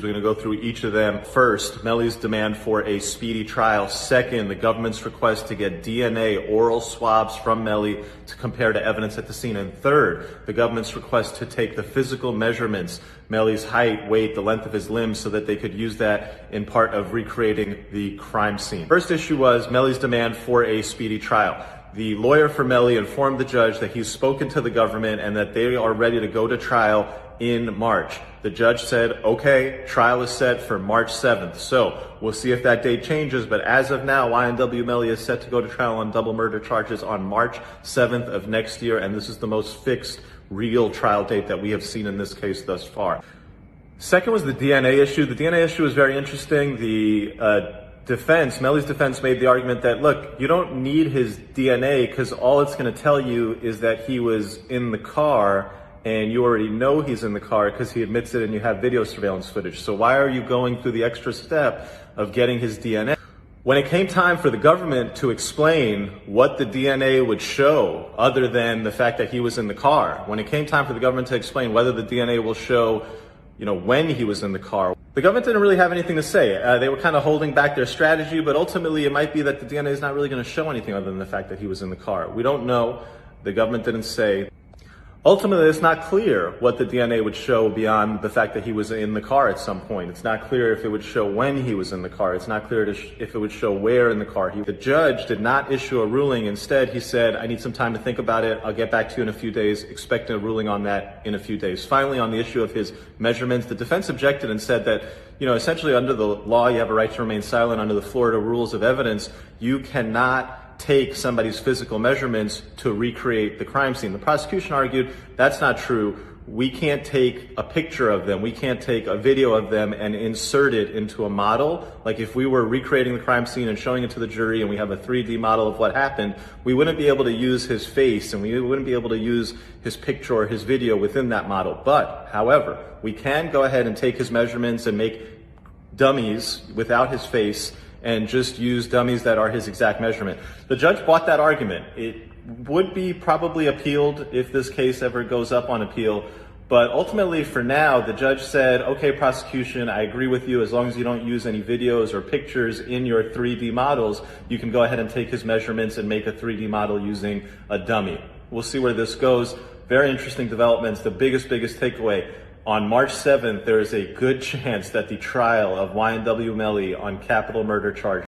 We're going to go through each of them. First, Mellie's demand for a speedy trial. Second, the government's request to get DNA oral swabs from Mellie to compare to evidence at the scene. And third, the government's request to take the physical measurements, Mellie's height, weight, the length of his limbs, so that they could use that in part of recreating the crime scene. First issue was Mellie's demand for a speedy trial. The lawyer for Mellie informed the judge that he's spoken to the government and that they are ready to go to trial in March. The judge said, okay, trial is set for March 7th. So we'll see if that date changes. But as of now, YNW Mellie is set to go to trial on double murder charges on March 7th of next year. And this is the most fixed, real trial date that we have seen in this case thus far. Second was the DNA issue. The DNA issue is very interesting. The Mellie's defense made the argument that, look, you don't need his DNA because all it's going to tell you is that he was in the car, and you already know he's in the car because he admits it and you have video surveillance footage. So why are you going through the extra step of getting his DNA? When it came time for the government to explain what the DNA would show other than the fact that he was in the car, when it came time for the government to explain whether the DNA will show, when he was in the car, the government didn't really have anything to say. They were kind of holding back their strategy, but ultimately it might be that the DNA is not really going to show anything other than the fact that he was in the car. We don't know. The government didn't say. Ultimately, it's not clear what the DNA would show beyond the fact that he was in the car at some point. It's not clear if it would show when he was in the car. It's not clear if it would show where in the car. The judge did not issue a ruling. Instead, he said, I need some time to think about it. I'll get back to you in a few days. Expect a ruling on that in a few days. Finally, on the issue of his measurements, the defense objected and said that, essentially under the law, you have a right to remain silent. Under the Florida rules of evidence, you cannot take somebody's physical measurements to recreate the crime scene. The prosecution argued that's not true. We can't take a picture of them. We can't take a video of them and insert it into a model. Like if we were recreating the crime scene and showing it to the jury and we have a 3D model of what happened, we wouldn't be able to use his face and we wouldn't be able to use his picture or his video within that model. But, however, we can go ahead and take his measurements and make dummies without his face and just use dummies that are his exact measurement. The judge bought that argument. It would be probably appealed if this case ever goes up on appeal, but ultimately for now, the judge said, okay, prosecution, I agree with you. As long as you don't use any videos or pictures in your 3D models, you can go ahead and take his measurements and make a 3D model using a dummy. We'll see where this goes. Very interesting developments. The biggest takeaway, on March 7th, there is a good chance that the trial of YNW Mellie on capital murder charges